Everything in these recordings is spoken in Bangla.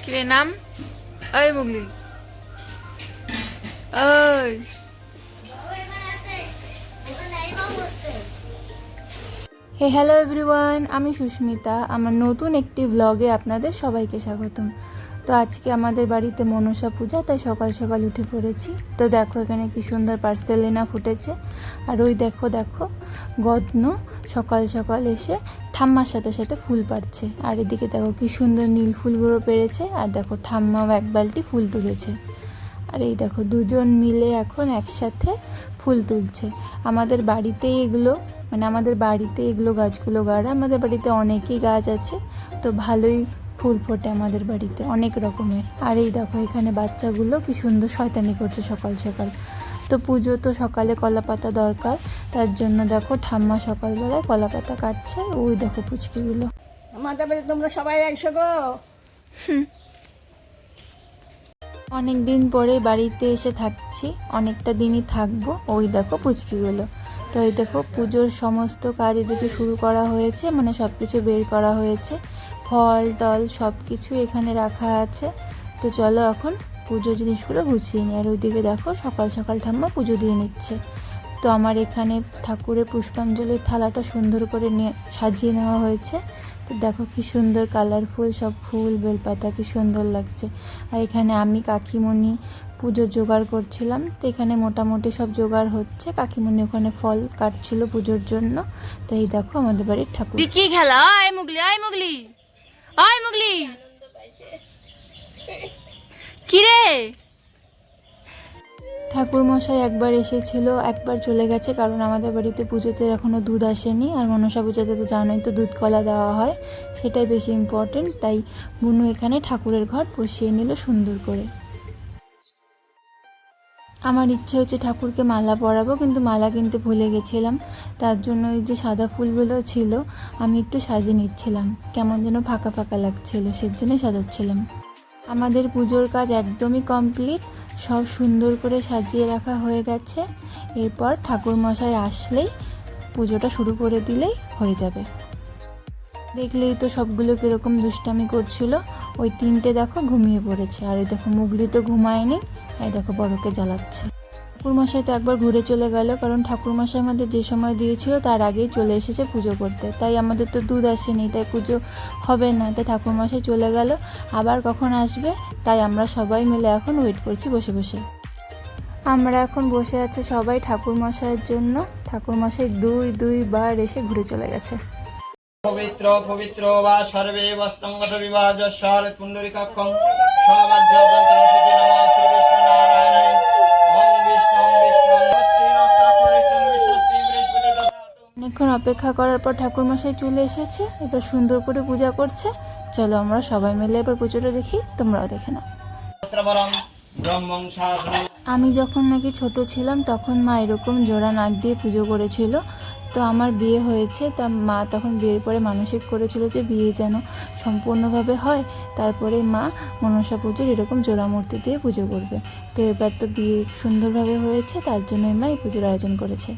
কিরে নাম? ওই মুগলি, ওই হে হ্যালো এভরিওয়ান, আমি সুস্মিতা। আমার নতুন একটি ব্লগে আপনাদের সবাইকে স্বাগতম। তো আজকে আমাদের বাড়িতে মনসা পূজা, তাই সকাল সকাল উঠে পড়েছি। তো দেখো এখানে কি সুন্দর পার্সেলিনা ফুটেছে। আর ওই দেখো দেখো গদ্ন সকাল সকাল এসে ঠাম্মার সাথে সাথে ফুল পাড়ছে। আর এদিকে দেখো কি সুন্দর নীল ফুলগুলো পেরেছে। আর দেখো ঠাম্মাও এক বালতি ফুল তুলেছে। আর এই দেখো দুজন মিলে এখন একসাথে ফুল তুলছে। আমাদের বাড়িতেই এগুলো আমাদের বাড়িতে এগুলো গাছগুলো গাড়া। আমাদের বাড়িতে অনেকই গাছ আছে, তো ভালোই ফুল ফোটে আমাদের বাড়িতে অনেক রকমের। আর এই দেখো এখানে বাচ্চাগুলো কি সুন্দর শয়তানি করছে সকাল সকাল। তো পুজো তো সকালে কলা পাতা দরকার, তার জন্য দেখো ঠাম্মা সকালবেলায় কলা পাতা কাটছে। ওই দেখো পুচকিগুলো। আমাদের বাড়ি তোমরা সবাই আইসো গো। অনেক দিন পরে বাড়িতে এসে থাকছি, অনেকটা দিনই থাকবো। ওই দেখো পুচকিগুলো। তো এই দেখো পুজোর সমস্ত কাজ এদিকে শুরু করা হয়েছে, সব কিছু বের করা হয়েছে, ফল টল সব কিছু এখানে রাখা আছে। তো চলো এখন পুজোর জিনিসগুলো গুছিয়ে নিই। আর ওইদিকে দেখো সকাল সকাল ঠাম্মা পুজো দিয়ে নিচ্ছে। তো আমার এখানে ঠাকুরের পুষ্পাঞ্জলির থালাটা সুন্দর করে সাজিয়ে নেওয়া হয়েছে। তো দেখো কি সুন্দর কালারফুল সব ফুল, বেলপাতা কি সুন্দর লাগছে। আর এখানে আমি কাকিমণি পুজোর জোগাড় করছিলাম। তো এখানে মোটামুটি সব জোগাড় হচ্ছে। কাকিমণি ওখানে ফল কাটছিল পুজোর জন্য। তো এই দেখো আমাদের বাড়ির ঠাকুর। কি খেলা? আয় মুগলি, আয় মুগলি, আয় মুগলি। কি রে? ঠাকুর মশাই একবার এসেছিল, একবার চলে গেছে, কারণ আমাদের বাড়িতে পুজোতে এখনও দুধ আসেনি। আর মনসা পুজোতে তো জানোই তো দুধ কলা দেওয়া হয়, সেটাই বেশি ইম্পর্টেন্ট। তাই বুনু এখানে ঠাকুরের ঘর বসিয়ে নিল সুন্দর করে। আমার ইচ্ছে হচ্ছে ঠাকুরকে মালা পরাবো, কিন্তু মালা কিনতে ভুলে গেছিলাম। তার জন্য এই যে সাদা ফুলগুলো ছিল আমি একটু সাজিয়ে নিচ্ছিলাম, কেমন যেন ফাঁকা ফাঁকা লাগছিল, সেজন্যই সাজাচ্ছিলাম। আমাদের পুজোর কাজ একদমই কমপ্লিট, সব সুন্দর করে সাজিয়ে রাখা হয়ে গেছে। এরপর ঠাকুর মশাই আসলেই পুজোটা শুরু করে দিলেই হয়ে যাবে। দেখলেই তো সবগুলো কীরকম দুষ্টামি করছিল। ওই তিনটে দেখো ঘুমিয়ে পড়েছে। আর এই দেখো মুগলি তো ঘুমায়নি, এই দেখো বড়কে জ্বালাচ্ছে। ঠাকুরমশাই তো একবার ঘুরে চলে গেল, কারণ ঠাকুরমশাই আমাদের যে সময় দিয়েছিল তার আগেই চলে এসেছে পুজো করতে। তাই আমাদের তো দুধ আসেনি, তাই পুজো হবে না। তাই ঠাকুরমশাই চলে গেল, আবার কখন আসবে তাই আমরা সবাই মিলে এখন ওয়েট করছি বসে বসে। আমরা এখন বসে আছি সবাই ঠাকুরমশাইয়ের জন্য। ঠাকুরমশাই দুইবার এসে ঘুরে চলে গেছে। পবিত্র পবিত্র বা সর্বে বস্তঙ্গত বিভাজ স্বর পুণ্ডরিকাক্ষং সবাজ্য ব্রন্তং শ্রী নমঃ শ্রী বিষ্ণু নারায়ণ ওম বিষ্ণু স্বস্তি নস্তাক্ষরিষ্টং বিশ্বস্তি বৃহস্পতি দদাতু। অনেকক্ষণ অপেক্ষা করার পর ঠাকুরমশাই চলে এসেছে, এবার সুন্দর করে পূজা করছে। চলো আমরা সবাই মিলে এবার পুজোটা দেখি, তোমরাও দেখে নাও। ব্রহ্মং শাসনং। আমি যখন নাকি ছোট ছিলাম তখন মা এরকম জোড়া নাক দিয়ে পুজো করেছিল। তো আমার বিয়ে হয়েছে, তা মা তখন বিয়ের পরে মানসিক করেছিল যে বিয়ে যেন সম্পূর্ণভাবে হয়, তারপরে মা মনসা পুজোর এরকম জোড়া মূর্তি দিয়ে পুজো করবে। তো এবার তো বিয়ে সুন্দরভাবে হয়েছে, তার জন্যই মা এই পুজোর আয়োজন করেছে।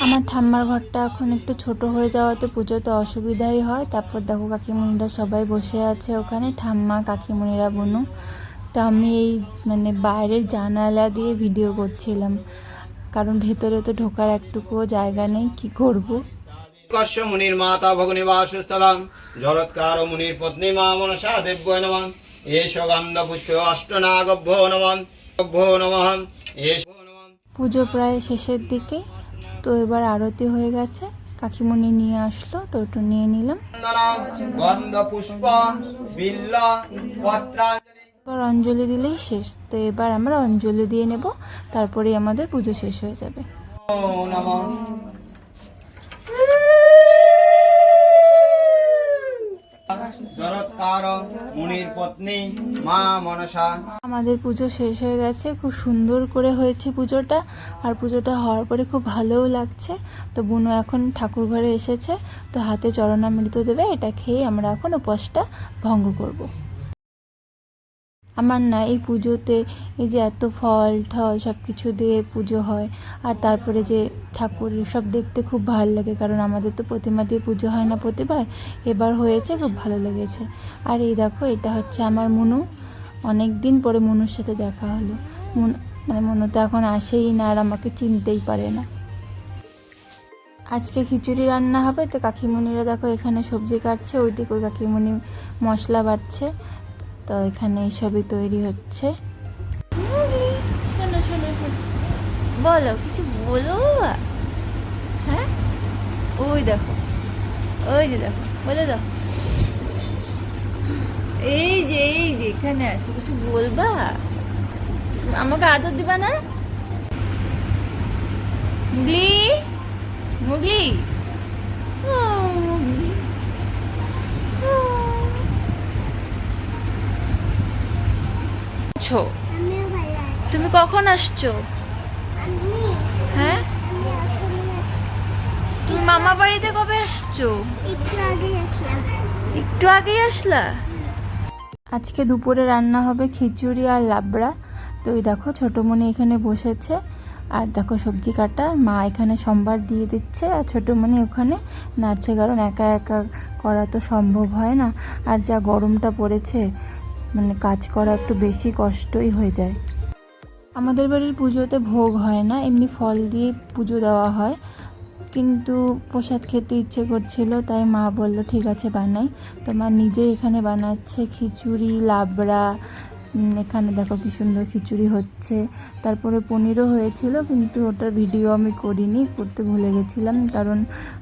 আমার ঠাম্মার ঘরটা এখন একটু ছোট হয়ে যাওয়াতে পুজোতে অসুবিধাই হয়। তারপর দেখো কাকিমণিরা সবাই বসে আছে ওখানে, ঠাম্মা কাকিমণিরা বুনু। তো আমি এই বাইরের জানালা দিয়ে ভিডিও করছিলাম, কারণ ভেতরে তো ঢোকার একটুকুও জায়গা নেই, কি করব। কশ্য মুনির মাতা ভগিনী বাসস্থলং জরৎকার মুনির পত্নী মা মনসা দেব্যৈ নমঃ এষ গন্ধ পুষ্পে অষ্টনাগভ্যো নমঃ নমঃ এষ নমঃ। পুজো প্রায় শেষের দিকে, তো এবার আরতি হয়ে গেছে, কাকিমণি নিয়ে আসলো, তো ওটা নিয়ে নিলাম। গন্ধ পুষ্প বিল্ল পত্রাঞ্জলি। এবার অঞ্জলি দিলেই শেষ। তো এবার আমরা অঞ্জলি দিয়ে নেব, তারপরেই আমাদের পুজো শেষ হয়ে যাবে। ওম নমঃ। জরৎকার মুনির পত্নী মা মনসা। আমাদের পুজো শেষ হয়ে গেছে, খুব সুন্দর করে হয়েছে পুজোটা। আর পুজোটা হওয়ার পরে খুব ভালোও লাগছে। তো বুনু এখন ঠাকুর ঘরে এসেছে, তো হাতে চরণামৃত দেবে, এটা খেয়ে আমরা এখন উপোসটা ভঙ্গ করব। আমার না এই পুজোতে এই যে এত ফল ঠল সব কিছু দিয়ে পুজো হয়, আর তারপরে যে ঠাকুর সব দেখতে খুব ভালো লাগে, কারণ আমাদের তো প্রতিমা দিয়ে পুজো হয় না প্রতিবার, এবার হয়েছে, খুব ভালো লেগেছে। আর এই দেখো, এটা হচ্ছে আমার মুনু। অনেক দিন পরে মুনুর সাথে দেখা হলো। মনু তো এখন আসেই না, আর আমাকে চিনতেই পারে না। আজকে খিচুড়ি রান্না হবে, তো কাকিমুনিরা দেখো এখানে সবজি কাটছে, ওইদিকে ওই কাকিমুনি মশলা বাটছে, তো এখানে সবই তৈরি হচ্ছে। শোনো শোনো শোনো, বলো কিছু বলো। হ্যাঁ, ওই দেখো, ওই যে দেখো, বলে দাও। এই যে এখানে আসো, কিছু বলবা? আমাকে আদর দিবা না? মুগলি, মুগলি, ও মুগলি, ও। তুমি কখন আসছো? হ্যাঁ, তুমি মামা বাড়িতে কবে আসছো? একটু আগেই আসলা। আজকে দুপুরে রান্না হবে খিচুড়ি আর লাবড়া। তো এই দেখো ছোটোমণি এখানে বসেছে, আর দেখো সবজি কাটা, মা এখানে সম্বার দিয়ে দিচ্ছে, আর ছোটোমণি ওখানে নাড়ছে, কারণ একা একা করা তো সম্ভব হয় না, আর যা গরমটা পড়েছে মানে কাজ করা একটু বেশি কষ্টই হয়ে যায়। আমাদের বাড়ির পুজোতে ভোগ হয় না, এমনি ফল দিয়ে পুজো দেওয়া হয়, কিন্তু প্রসাদ খেতে ইচ্ছে করছিল, তাই মা বলল ঠিক আছে বানাই। তো মা নিজেই এখানে বানাচ্ছে খিচুড়ি, লাবড়া। এখানে দেখো কি সুন্দর খিচুড়ি হচ্ছে, তারপরে পনিরও হয়েছিল, কিন্তু ওটার ভিডিও আমি করিনি, করতে ভুলে গেছিলাম, কারণ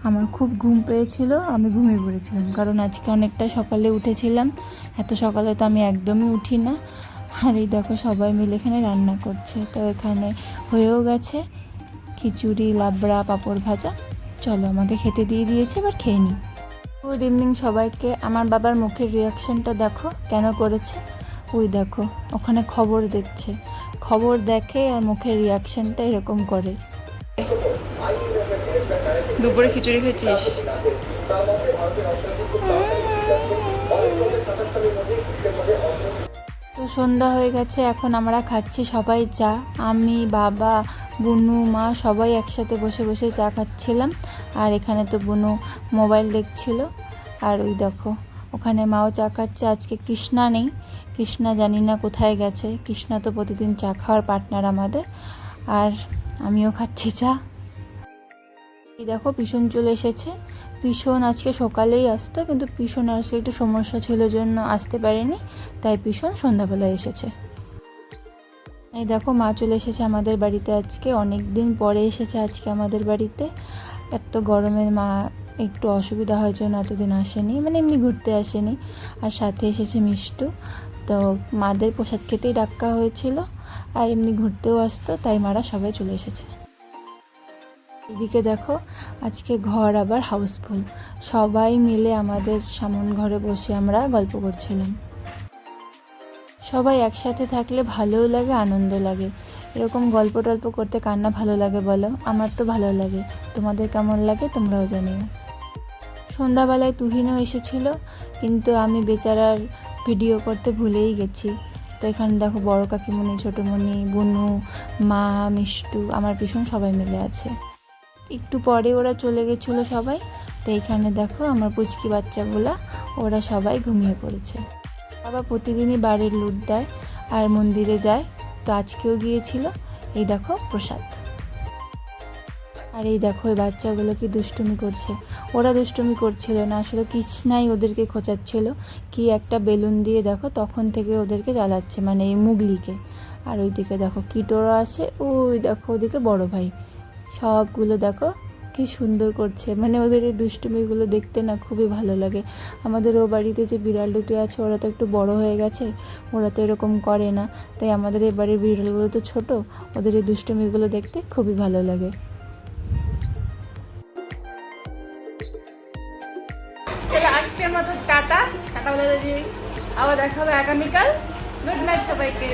আমার খুব ঘুম পেয়েছিল, আমি ঘুমিয়ে পড়েছিলাম, কারণ আজকে অনেকটা সকালে উঠেছিলাম, এত সকালে তো আমি একদমই উঠি না। আর এই দেখো সবাই মিলে এখানে রান্না করছে, তো এখানে হয়েও গেছে খিচুড়ি, লাবড়া, পাঁপড় ভাজা। চলো, আমাকে খেতে দিয়ে দিয়েছে, এবার খেয়ে নিই। গুড ইভিনিং সবাইকে। আমার বাবার মুখের রিয়াকশনটা দেখো কেন করেছে, ওই দেখো ওখানে খবর দেখছে, খবর দেখে আর মুখের রিয়াকশনটা এরকম করে। দুপুরে খিচুড়ি খেয়েছিস? তো সন্ধ্যা হয়ে গেছে, এখন আমরা খাচ্ছি সবাই চা। আমি, বাবা, বুনু, মা সবাই একসাথে বসে বসে চা খাচ্ছিলাম, আর এখানে তো বুনু মোবাইল দেখছিল, আর ওই দেখো ওখানে মাও চা খাচ্ছে। আজকে কৃষ্ণা নেই, কৃষ্ণা জানি না কোথায় গেছে, কৃষ্ণা তো প্রতিদিন চা খাওয়ার পার্টনার আমাদের, আর আমিও খাচ্ছি চা। এই দেখো পিছন চলে এসেছে, পিছন আজকে সকালেই আসতো, কিন্তু পিছন আজকে একটু সমস্যা ছিল জন্য আসতে পারেনি, তাই পিছন সন্ধ্যাবেলায় এসেছে। এই দেখো মা চলে এসেছে আমাদের বাড়িতে, আজকে অনেক দিন পরে এসেছে আজকে আমাদের বাড়িতে। এত গরমে মা একটু অসুবিধা হয় জন্য এতদিন আসেনি, মানে এমনি ঘুরতে আসেনি, আর সাথে এসেছে মিষ্টু। তো মাদের প্রসাদ খেতেই ডাক্কা হয়েছিল, আর এমনি ঘুরতেও আসতো, তাই মারা সবাই চলে এসেছে। এদিকে দেখো আজকে ঘর আবার হাউসফুল, সবাই মিলে আমাদের সামন ঘরে বসে আমরা গল্প করছিলাম। সবাই একসাথে থাকলে ভালোও লাগে, আনন্দ লাগে। এরকম গল্প টল্প করতে কার না ভালো লাগে বলো? আমার তো ভালো লাগে, তোমাদের কেমন লাগে তোমরাও জানিও। সন্ধ্যাবেলায় তুহিনও এসেছিল, কিন্তু আমি বেচারার ভিডিও করতে ভুলেই গেছি। তো এখানে দেখো বড় কাকিমণি, ছোটোমণি, বুনু, মা, মিষ্টু, আমার পিছন সবাই মিলে আছে। একটু পরে ওরা চলে গেছিলো সবাই, তো এইখানে দেখো আমার পুচকি বাচ্চাগুলা, ওরা সবাই ঘুমিয়ে পড়েছে। বাবা প্রতিদিনই বাড়ির লুট দেয় আর মন্দিরে যায়, তো আজকেও গিয়েছিল। এই দেখো প্রসাদ। আর এই দেখো এই বাচ্চাগুলো কি দুষ্টুমি করছে। ওরা দুষ্টুমি করছিল না, আসলে কৃষ্ণাই ওদেরকে খোঁচাচ্ছিল, কি একটা বেলুন দিয়ে দেখো তখন থেকে ওদেরকে জ্বালাচ্ছে, মানে এই মুগলিকে। আর ওইদিকে দেখো কিটোরা আছে, ওই দেখো ওদিকে বড় ভাই, সবগুলো দেখো কি সুন্দর করছে, মানে ওদের এই দুষ্টুমিগুলো দেখতে না খুবই ভালো লাগে। আমাদের ও বাড়িতে যে বিড়াল দুটি আছে ওরা তো একটু বড় হয়ে গেছে, ওরা তো এরকম করে না, তাই আমাদের এই বাড়ির বিড়ালগুলো তো ছোট, ওদের এই দুষ্টুমিগুলো দেখতে খুবই ভালো লাগে। চলো আজকের মতো টাটা, টাটা বলে দিই, আবার দেখা হবে আগামীকাল। গুড নাইট সবাইকে।